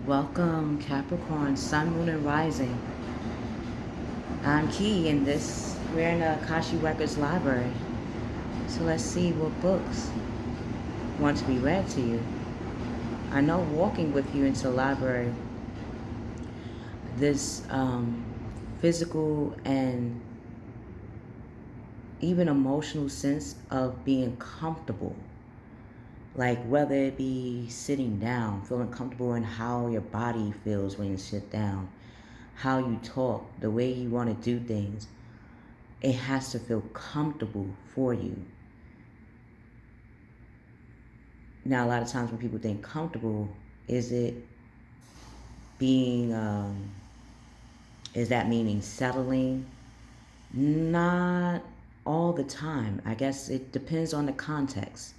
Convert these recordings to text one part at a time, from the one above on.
Welcome, Capricorn, Sun, Moon, and Rising. I'm Key, and we're in the Akashic Records Library. So let's see what books want to be read to you. I know walking with you into the library, this physical and even emotional sense of being comfortable, like whether it be sitting down, feeling comfortable in how your body feels when you sit down, how you talk, the way you want to do things, it has to feel comfortable for you. Now, a lot of times when people think comfortable, is it being, is that meaning settling? Not all the time. I guess it depends on the context.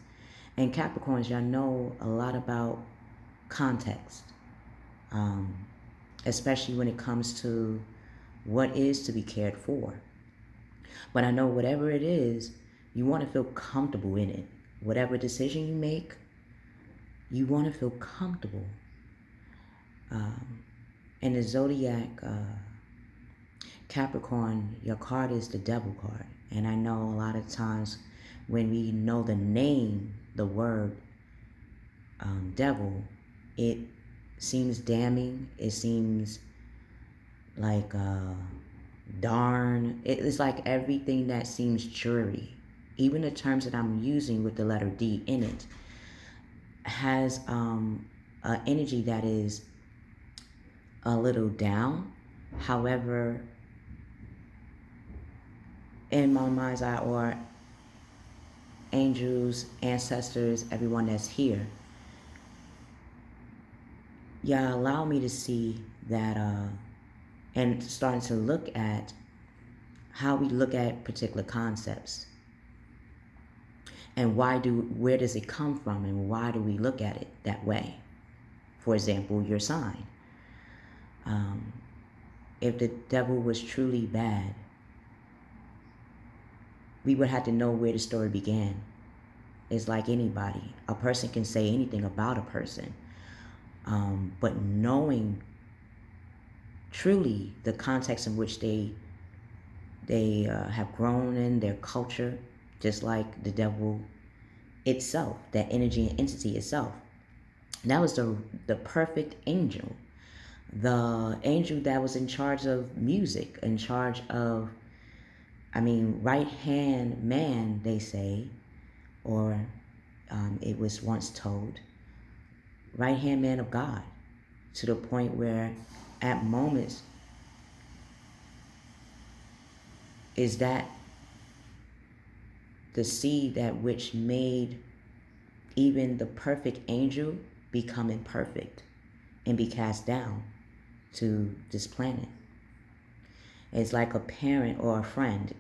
And Capricorns, y'all know a lot about context, especially when it comes to what is to be cared for. But I know whatever it is, you want to feel comfortable in it. Whatever decision you make, you want to feel comfortable. In the zodiac, Capricorn, your card is the devil card. And I know a lot of times when we know the name, the word devil, it seems damning. It seems like darn. It's like everything that seems dreary. Even the terms that I'm using with the letter D in it has an energy that is a little down. However, in my mind's eye, or angels, ancestors, everyone that's here, y'all allow me to see that and starting to look at how we look at particular concepts and where does it come from and why do we look at it that way. For example, your sign. If the devil was truly bad, we would have to know where the story began. It's like anybody. A person can say anything about a person, but knowing truly the context in which they have grown in, their culture, just like the devil itself, that energy and entity itself. That was the perfect angel. The angel that was in charge of music, in charge of, right hand man, they say, or it was once told, right hand man of God, to the point where at moments is that the seed that which made even the perfect angel become imperfect and be cast down to this planet. It's like a parent or a friend.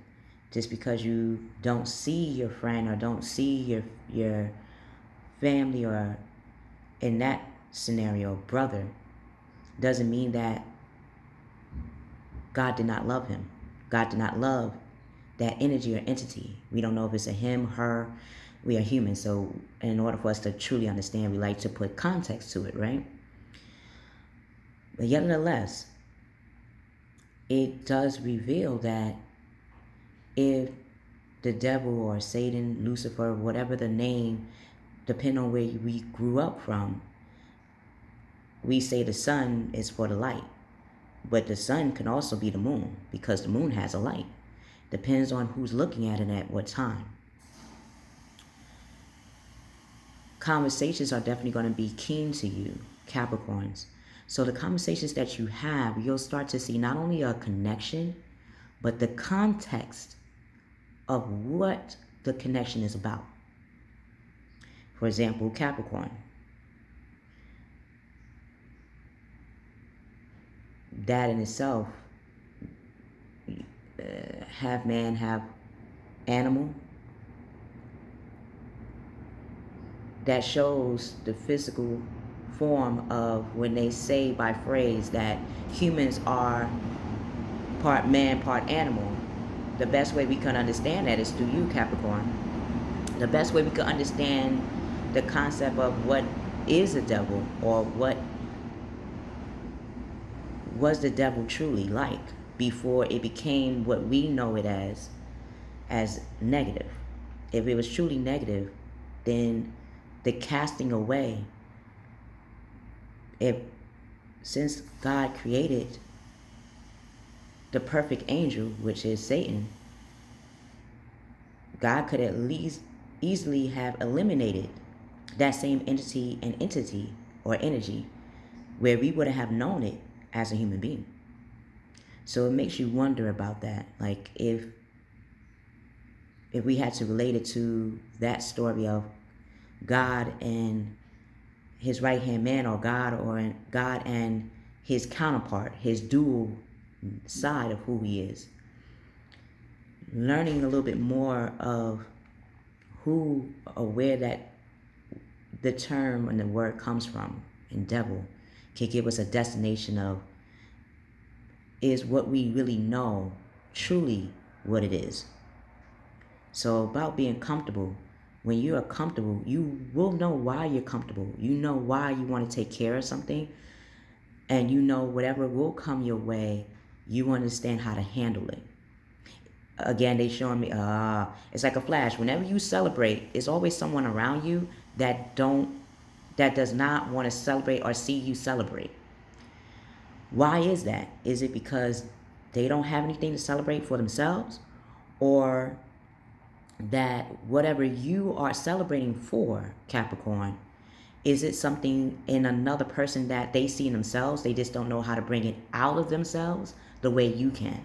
Just because you don't see your friend or don't see your family, or in that scenario, brother, doesn't mean that God did not love him. God did not love that energy or entity. We don't know if it's a him, her. We are human, so in order for us to truly understand, we like to put context to it, right? But yet nonetheless, it does reveal that if the devil or Satan, Lucifer, whatever the name, depending on where we grew up from, we say the sun is for the light. But the sun can also be the moon, because the moon has a light. Depends on who's looking at it at what time. Conversations are definitely going to be keen to you, Capricorns. So the conversations that you have, you'll start to see not only a connection, but the context of what the connection is about. For example, Capricorn. That in itself, half man, half animal, that shows the physical form of when they say by phrase that humans are part man, part animal. The best way we can understand that is through you, Capricorn. The best way we can understand the concept of what is a devil, or what was the devil truly like before it became what we know it as negative? If it was truly negative, then the casting away, if since God created the perfect angel, which is Satan, God could at least easily have eliminated that same entity or energy where we wouldn't have known it as a human being. So it makes you wonder about that. Like if we had to relate it to that story of God and his right hand man, or God and his counterpart, his dual side of who he is. Learning a little bit more of who or where that the term and the word comes from and devil can give us a destination of, is what we really know truly what it is. So about being comfortable, when you are comfortable, you will know why you're comfortable. You know why you want to take care of something, and you know whatever will come your way, you understand how to handle it. Again, they showing me, it's like a flash. Whenever you celebrate, there's always someone around you that does not want to celebrate or see you celebrate. Why is that? Is it because they don't have anything to celebrate for themselves? Or that whatever you are celebrating for, Capricorn, is it something in another person that they see in themselves? They just don't know how to bring it out of themselves the way you can.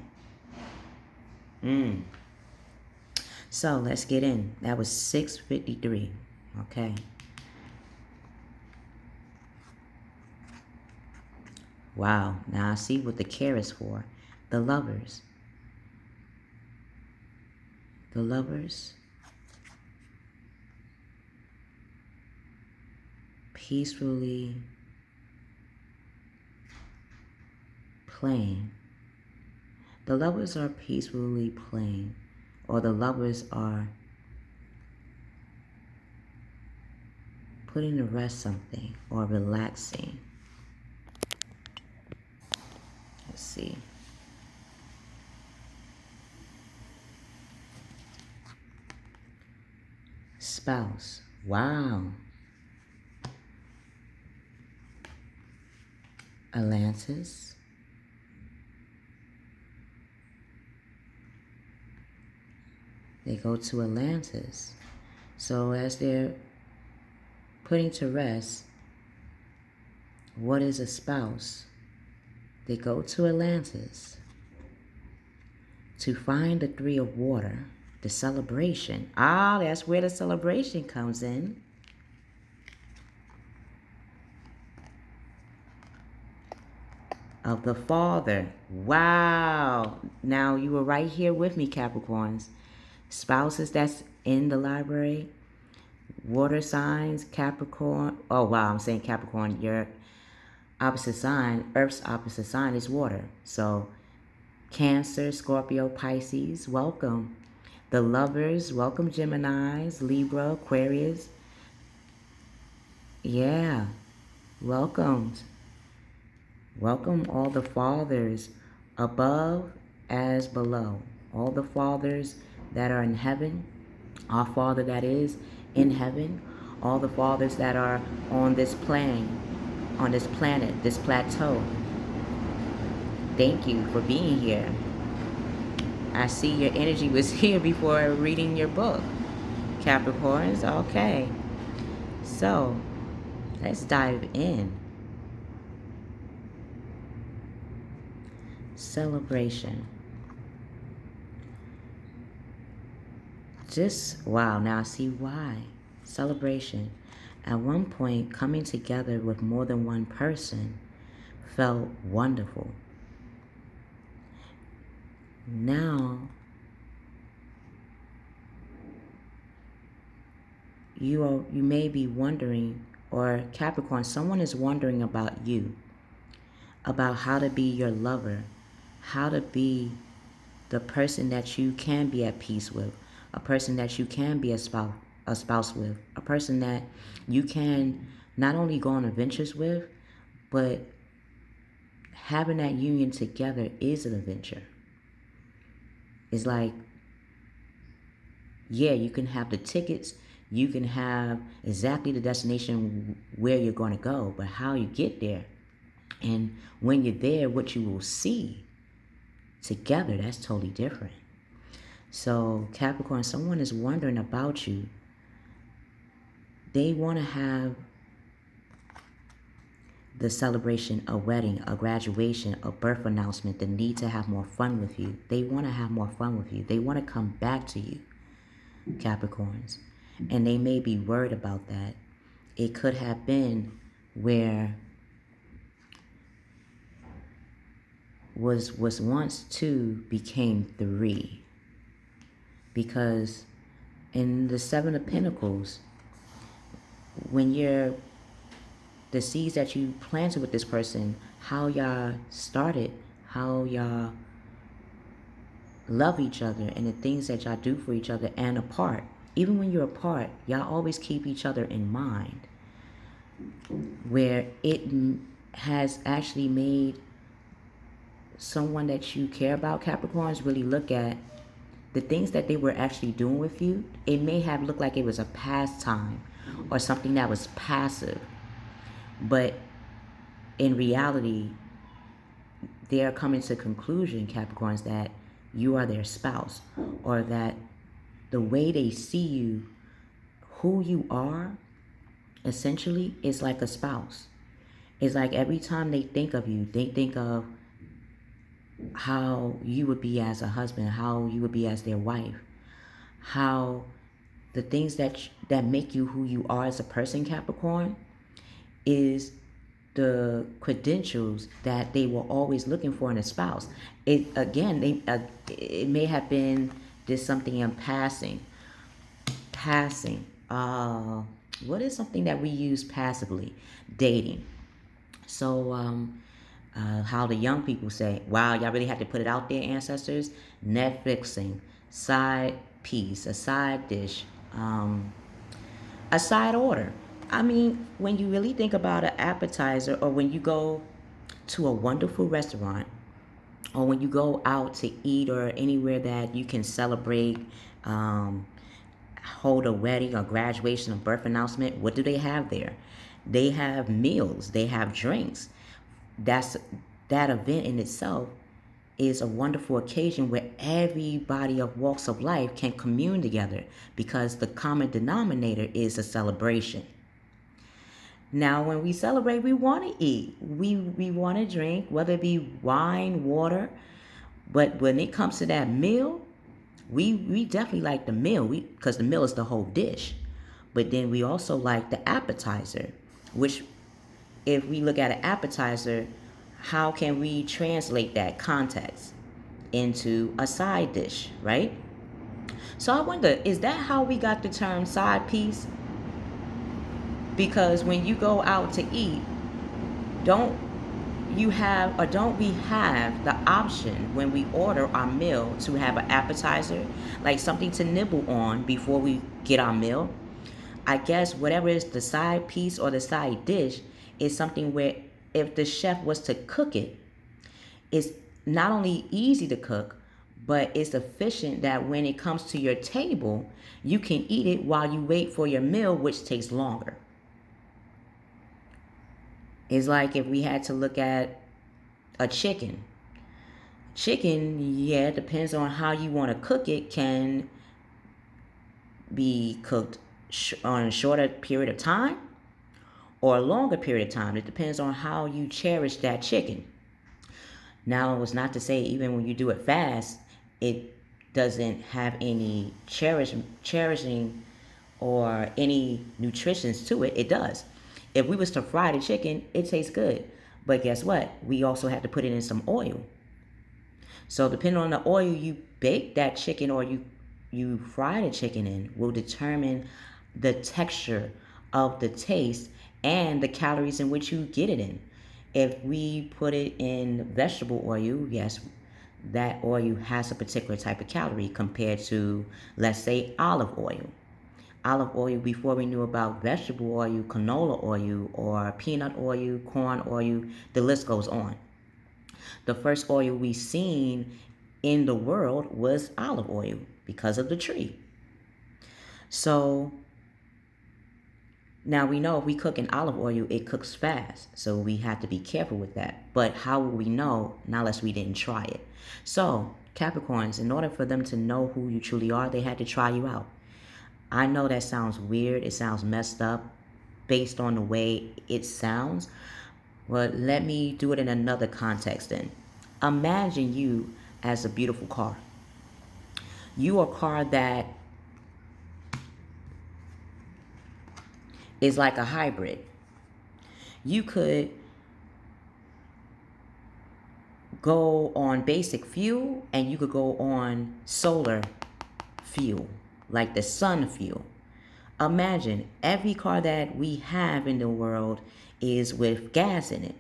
So let's get in. That was 653. Okay. Wow. Now I see what the care is for. The Lovers. The Lovers. Peacefully playing. The Lovers are peacefully playing, or the Lovers are putting to rest something or relaxing. Let's see. Spouse. Wow. Atlantis. They go to Atlantis. So as they're putting to rest, what is a spouse? They go to Atlantis to find the Three of Water, the celebration. That's where the celebration comes in. Of the Father. Wow. Now you were right here with me, Capricorns. Spouses that's in the library. Water signs, Capricorn. Oh, wow, I'm saying Capricorn. Your opposite sign, Earth's opposite sign is water. So Cancer, Scorpio, Pisces, welcome. The Lovers, welcome. Geminis, Libra, Aquarius. Yeah, welcome. Welcome all the fathers above as below. All the fathers that are in heaven, our Father that is in heaven, all the fathers that are on this plane, on this planet, this plateau. Thank you for being here. I see your energy was here before reading your book, Capricorns. Okay. So, let's dive in. Celebration. Wow, now I see why. Celebration. At one point, coming together with more than one person felt wonderful. Now, you may be wondering, or Capricorn, someone is wondering about you, about how to be your lover, how to be the person that you can be at peace with, a person that you can be a spouse with, a person that you can not only go on adventures with, but having that union together is an adventure. It's like, yeah, you can have the tickets, you can have exactly the destination where you're going to go, but how you get there and when you're there, what you will see together, that's totally different. So Capricorn, someone is wondering about you. They want to have the celebration, a wedding, a graduation, a birth announcement, the need to have more fun with you. They want to have more fun with you. They want to come back to you, Capricorns. And they may be worried about that. It could have been where was once two became three. Because in the Seven of Pentacles, when you're the seeds that you planted with this person, how y'all started, how y'all love each other, and the things that y'all do for each other and apart. Even when you're apart, y'all always keep each other in mind. Where it has actually made someone that you care about, Capricorns, really look at the things that they were actually doing with you. It may have looked like it was a pastime or something that was passive. But in reality, they are coming to conclusion, Capricorns, that you are their spouse, or that the way they see you, who you are, essentially, is like a spouse. It's like every time they think of you, they think of how you would be as a husband, how you would be as their wife, how the things that make you who you are as a person, Capricorn, is the credentials that they were always looking for in a spouse. It may have been just something in passing. What is something that we use passively? Dating. So how the young people say, wow, y'all really have to put it out there, ancestors. Netflixing, side piece, a side dish, a side order. I mean, when you really think about an appetizer, or when you go to a wonderful restaurant, or when you go out to eat, or anywhere that you can celebrate, hold a wedding, or graduation, or birth announcement, what do they have there? They have meals, they have drinks. That event in itself is a wonderful occasion where everybody of walks of life can commune together, because the common denominator is a celebration. Now, when we celebrate, we want to eat. We want to drink, whether it be wine, water. But when it comes to that meal, we definitely like the meal, because the meal is the whole dish. But then we also like the appetizer, which, if we look at an appetizer, how can we translate that context into a side dish, right? So I wonder, is that how we got the term side piece? Because when you go out to eat, don't we have the option when we order our meal to have an appetizer, like something to nibble on before we get our meal? I guess whatever is the side piece or the side dish is something where, if the chef was to cook it, it's not only easy to cook, but it's efficient that when it comes to your table, you can eat it while you wait for your meal, which takes longer. It's like if we had to look at a chicken. Chicken, yeah, it depends on how you want to cook it, can be cooked on a shorter period of time or a longer period of time. It depends on how you cherish that chicken. Now, it was not to say even when you do it fast, it doesn't have any cherishing or any nutritions to it. It does. If we was to fry the chicken, it tastes good. But guess what? We also have to put it in some oil. So depending on the oil you bake that chicken, or you fry the chicken in, will determine the texture of the taste and the calories in which you get it in. If we put it in vegetable oil, yes, that oil has a particular type of calorie compared to, let's say, olive oil. Olive oil, before we knew about vegetable oil, canola oil, or peanut oil, corn oil, the list goes on. The first oil we seen in the world was olive oil because of the tree. So now we know if we cook in olive oil, it cooks fast. So we have to be careful with that. But how will we know unless we didn't try it? So Capricorns, in order for them to know who you truly are, they had to try you out. I know that sounds weird. It sounds messed up based on the way it sounds. But let me do it in another context then. Imagine you as a beautiful car. You are a car that is like a hybrid. You could go on basic fuel and you could go on solar fuel, like the sun fuel. Imagine every car that we have in the world is with gas in it.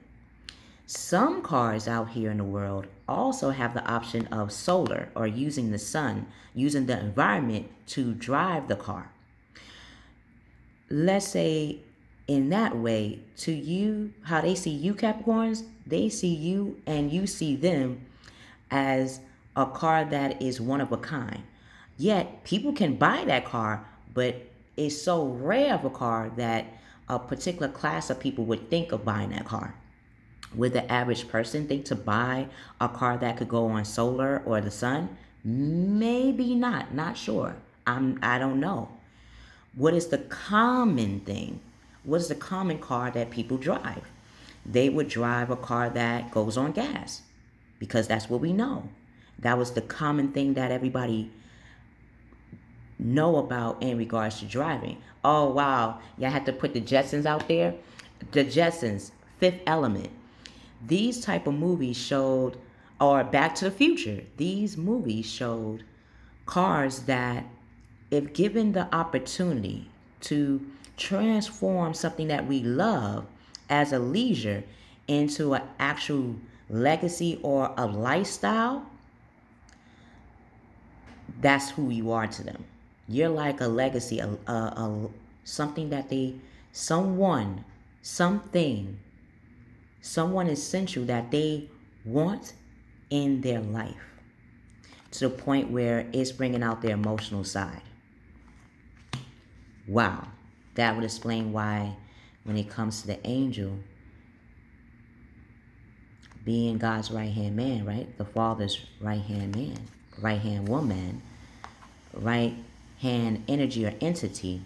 Some cars out here in the world also have the option of solar or using the sun, using the environment to drive the car. Let's say in that way, to you, how they see you Capricorns, they see you and you see them as a car that is one of a kind. Yet people can buy that car, but it's so rare of a car that a particular class of people would think of buying that car. Would the average person think to buy a car that could go on solar or the sun? Maybe not, not sure. I don't know. What is the common thing? What is the common car that people drive? They would drive a car that goes on gas because that's what we know. That was the common thing that everybody know about in regards to driving. Oh, wow. Y'all had to put the Jetsons out there. The Jetsons, Fifth Element. These type of movies showed, or Back to the Future, these movies showed cars that, if given the opportunity to transform something that we love as a leisure into an actual legacy or a lifestyle, that's who you are to them. You're like a legacy, something that someone essential that they want in their life, to the point where it's bringing out their emotional side. Wow, that would explain why when it comes to the angel being God's right-hand man, right? The Father's right-hand man, right-hand woman, right-hand energy or entity.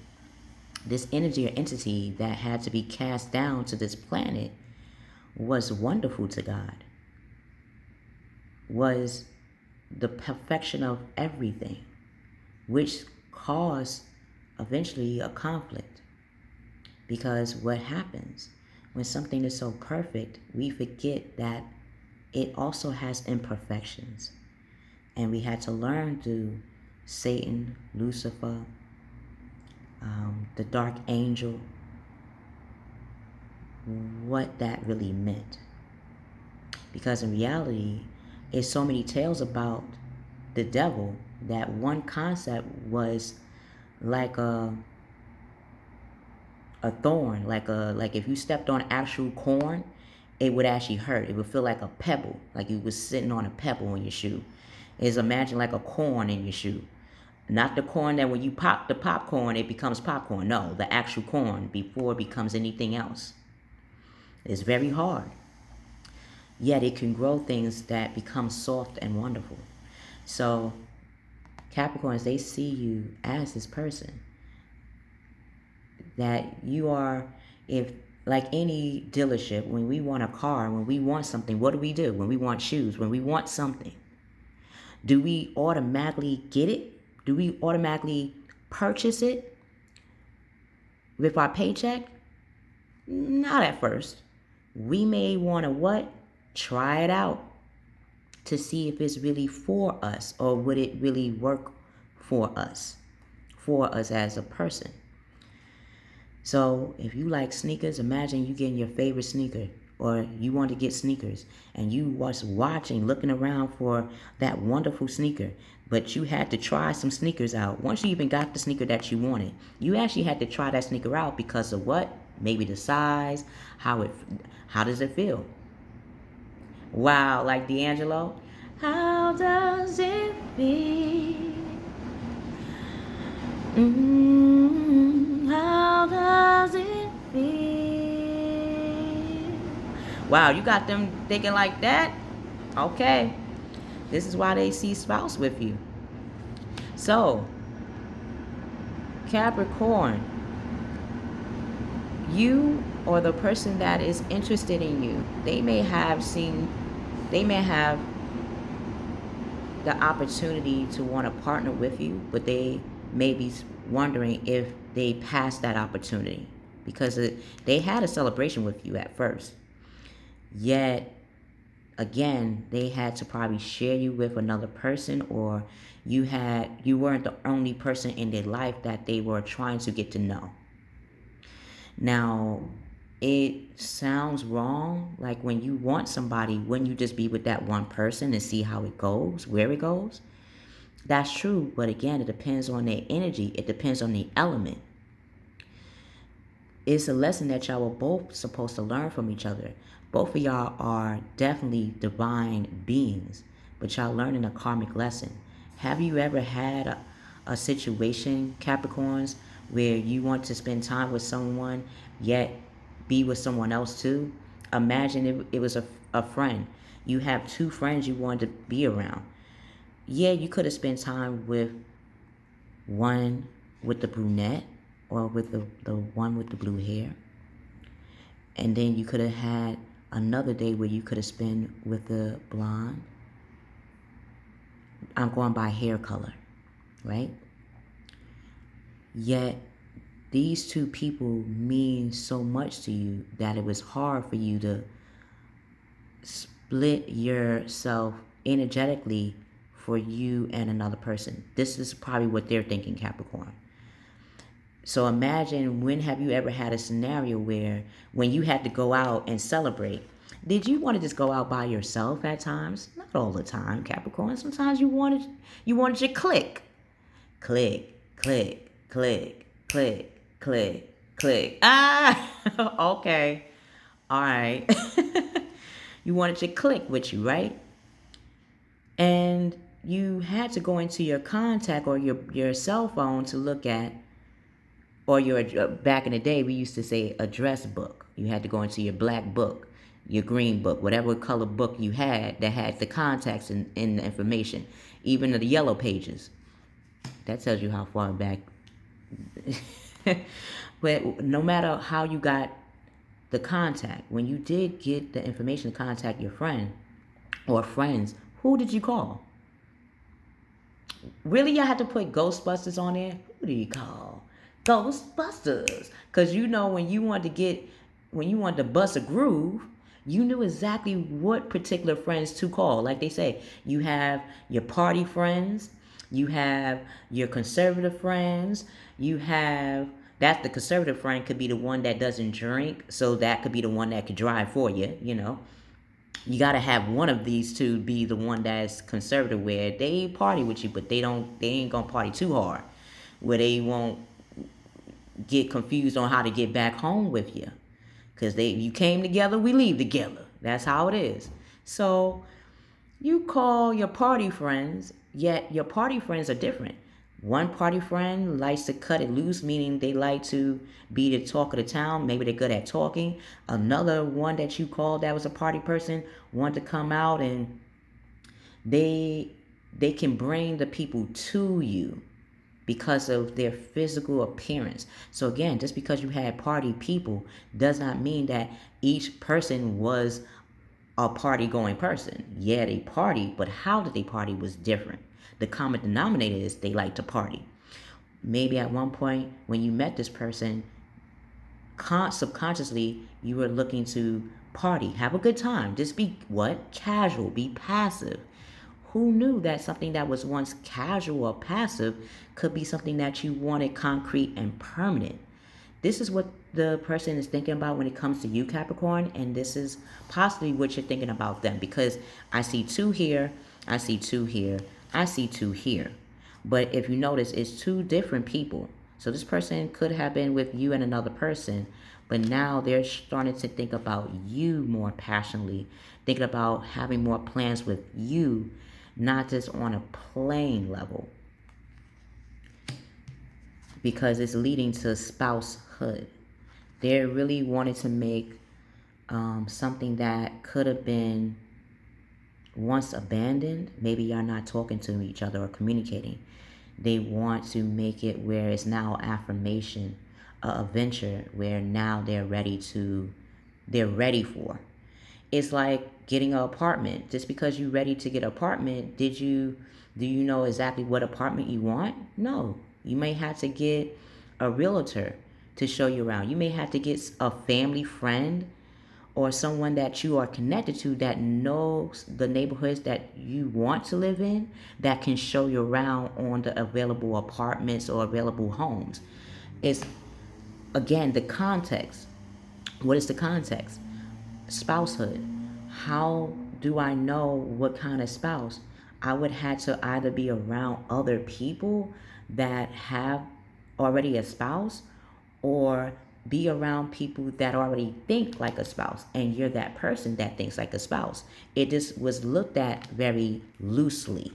This energy or entity that had to be cast down to this planet was wonderful to God, was the perfection of everything, which caused eventually a conflict. Because what happens when something is so perfect, we forget that it also has imperfections. And we had to learn through Satan, Lucifer, the dark angel, what that really meant. Because in reality, it's so many tales about the devil that one concept was like a thorn, like if you stepped on actual corn, it would actually hurt. It would feel like a pebble, like you was sitting on a pebble in your shoe. Is imagine like a corn in your shoe. Not the corn that when you pop the popcorn, it becomes popcorn. No, the actual corn before it becomes anything else. It's very hard. Yet it can grow things that become soft and wonderful. So Capricorns, they see you as this person. That you are, if like any dealership, when we want a car, when we want something, what do? When we want shoes, when we want something, do we automatically get it? Do we automatically purchase it with our paycheck? Not at first. We may want to what? Try it out to see if it's really for us, or would it really work for us as a person. So if you like sneakers, imagine you getting your favorite sneaker, or you want to get sneakers and you was watching, looking around for that wonderful sneaker, but you had to try some sneakers out. Once you even got the sneaker that you wanted, you actually had to try that sneaker out because of what? Maybe the size, how does it feel? Wow, like D'Angelo. How does it feel? How does it feel? Wow, you got them thinking like that? Okay. This is why they see spouse with you. So, Capricorn, you or the person that is interested in you, they may have the opportunity to want to partner with you, but they may be wondering if they passed that opportunity because they had a celebration with you at first. Yet, again, they had to probably share you with another person, or you weren't the only person in their life that they were trying to get to know. Now, it sounds wrong. Like when you want somebody, wouldn't you just be with that one person and see how it goes, where it goes? That's true, but again, it depends on their energy. It depends on the element. It's a lesson that y'all were both supposed to learn from each other. Both of y'all are definitely divine beings, but y'all learning a karmic lesson. Have you ever had a situation, Capricorns, where you want to spend time with someone, yet be with someone else too? Imagine if it was a friend. You have two friends you wanted to be around. Yeah, you could have spent time with one with the brunette or with the one with the blue hair. And then you could have had another day where you could have spent with the blonde. I'm going by hair color, right? Yet these two people mean so much to you that it was hard for you to split yourself energetically for you and another person. This is probably what they're thinking, Capricorn. So imagine, when have you ever had a scenario where when you had to go out and celebrate, did you want to just go out by yourself at times? Not all the time, Capricorn. Sometimes you wanted your click. Click, click, click, click, click, click. Ah, okay. All right. You wanted your click with you, right? And you had to go into your contact or your cell phone to look at, or your back in the day we used to say address book. You had to go into your black book, your green book, whatever color book you had that had the contacts and the information, even the yellow pages. That tells you how far back. But no matter how you got the contact, when you did get the information to contact your friend or friends, who did you call? Really, y'all had to put Ghostbusters on there? Who do you call? Ghostbusters. Because you know, when you wanted to bust a groove, you knew exactly what particular friends to call. Like they say, you have your party friends, you have your conservative friends, that's the conservative friend could be the one that doesn't drink, so that could be the one that could drive for you, you know. You got to have one of these two be the one that's conservative, where they party with you, but they ain't gonna party too hard, where they won't get confused on how to get back home with you, because you came together, we leave together. That's how it is. So you call your party friends, yet your party friends are different. One party friend likes to cut it loose, meaning they like to be the talk of the town. Maybe they're good at talking. Another one that you called that was a party person wanted to come out, and they can bring the people to you because of their physical appearance. So again, just because you had party people does not mean that each person was a party going person. Yeah, they party, but how did they party was different. The common denominator is they like to party. Maybe at one point when you met this person, subconsciously you were looking to party, have a good time, just be casual, be passive. Who knew that something that was once casual or passive could be something that you wanted concrete and permanent? This is what the person is thinking about when it comes to you, Capricorn, and this is possibly what you're thinking about them, because I see two here, I see two here, I see two here. But if you notice, it's two different people. So this person could have been with you and another person, But now they're starting to think about you more passionately, thinking about having more plans with you, not just on a playing level, because it's leading to spousehood. They're really wanting to make something that could have been once abandoned. Maybe y'all not talking to each other or communicating. They want to make it where it's now affirmation, a venture where now they're ready for. It's like getting an apartment. Just because you're ready to get an apartment, do you know exactly what apartment you want? No. You may have to get a realtor to show you around. You may have to get a family friend or someone that you are connected to that knows the neighborhoods that you want to live in, that can show you around on the available apartments or available homes. It's, again, the context. What is the context? Spousehood. How do I know what kind of spouse? I would have to either be around other people that have already a spouse, or be around people that already think like a spouse, and you're that person that thinks like a spouse. It just was looked at very loosely,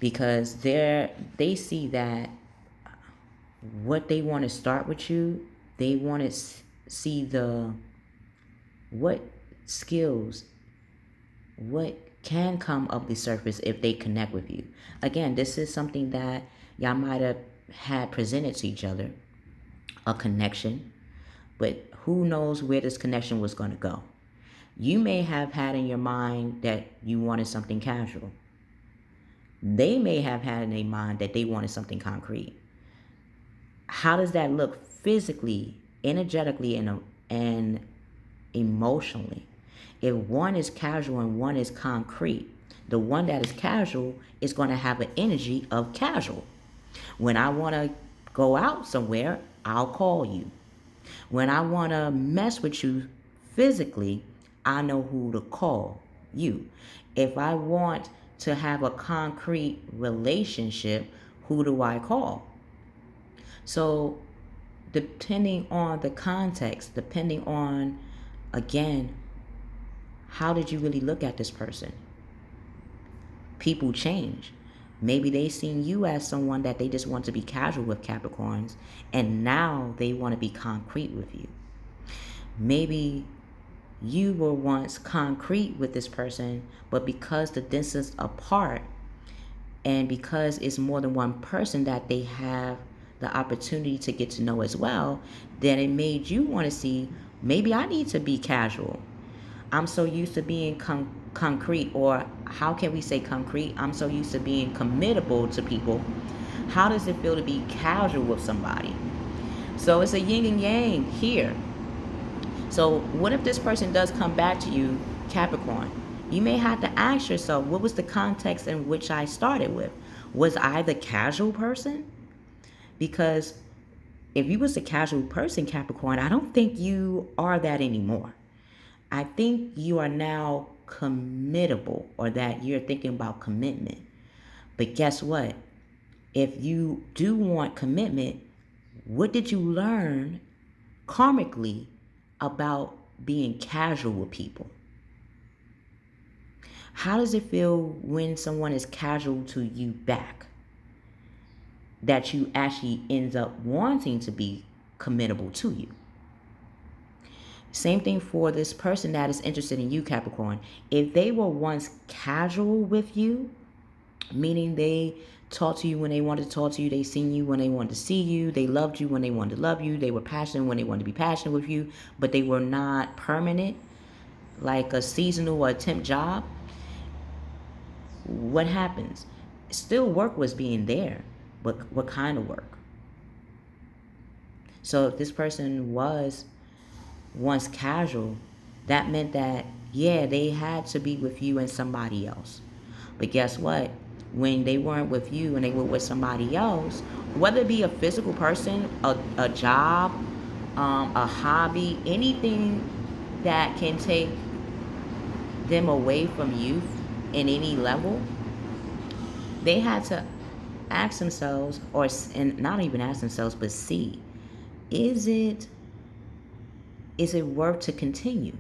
because they see that what they want to start with you, they want to see what skills, what can come up the surface if they connect with you. Again, this is something that y'all might have had presented to each other, a connection, but who knows where this connection was going to go. You may have had in your mind that you wanted something casual. They may have had in their mind that they wanted something concrete. How does that look physically, energetically, and emotionally? If one is casual and one is concrete, the one that is casual is going to have an energy of casual. When I want to go out somewhere, I'll call you. When I want to mess with you physically, I know who to call, you. If I want to have a concrete relationship, who do I call? So depending on the context, depending on, again, how did you really look at this person? People change. Maybe they seen you as someone that they just want to be casual with, Capricorns, and now they want to be concrete with you. Maybe you were once concrete with this person, but because the distance apart, and because it's more than one person that they have the opportunity to get to know as well, then it made you want to see, maybe I need to be casual. I'm so used to being concrete, or how can we say concrete? I'm so used to being committable to people. How does it feel to be casual with somebody? So it's a yin and yang here. So what if this person does come back to you, Capricorn? You may have to ask yourself, what was the context in which I started with? Was I the casual person? Because if you was a casual person, Capricorn, I don't think you are that anymore. I think you are now committable, or that you're thinking about commitment. But guess what? If you do want commitment, what did you learn karmically about being casual with people? How does it feel when someone is casual to you back, that you actually end up wanting to be committable to you? Same thing for this person that is interested in you, Capricorn. If they were once casual with you, meaning they talked to you when they wanted to talk to you, they seen you when they wanted to see you, they loved you when they wanted to love you, they were passionate when they wanted to be passionate with you, but they were not permanent, like a seasonal or a temp job, what happens? Still work was being there, but what kind of work? So if this person was once casual, that meant that, yeah, they had to be with you and somebody else. But guess what? When they weren't with you and they were with somebody else, whether it be a physical person, a job, a hobby, anything that can take them away from you in any level, they had to ask themselves, and not even ask themselves, but see, is it worth to continue?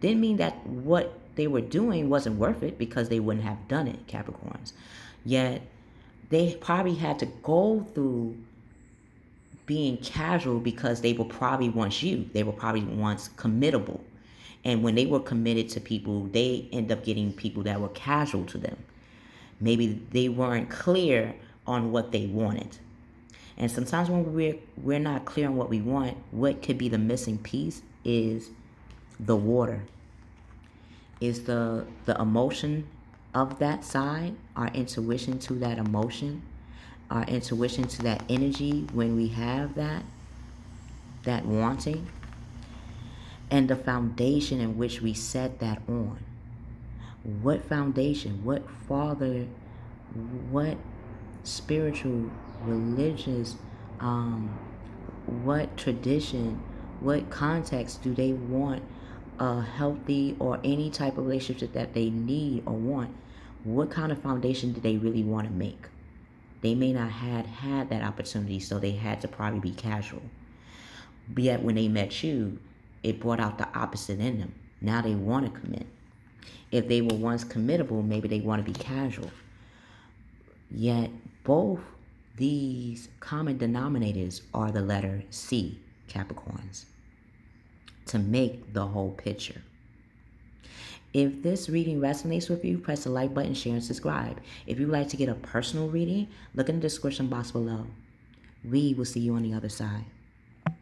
Didn't mean that what they were doing wasn't worth it, because they wouldn't have done it, Capricorns. Yet they probably had to go through being casual because they were probably once you. They were probably once committable. And when they were committed to people, they end up getting people that were casual to them. Maybe they weren't clear on what they wanted. And sometimes when we're not clear on what we want, what could be the missing piece is the water. Is the emotion of that side, our intuition to that emotion, our intuition to that energy when we have that wanting, and the foundation in which we set that on. What foundation, what father, what spiritual, religious, what tradition, what context do they want a healthy or any type of relationship that they need or want? What kind of foundation do they really want to make? They may not have had that opportunity, so they had to probably be casual. But yet when they met you, it brought out the opposite in them. Now they want to commit. If they were once committable, maybe they want to be casual. Yet both these common denominators are the letter C, Capricorns, to make the whole picture. If this reading resonates with you, press the like button, share, and subscribe. If you would like to get a personal reading, look in the description box below. We will see you on the other side.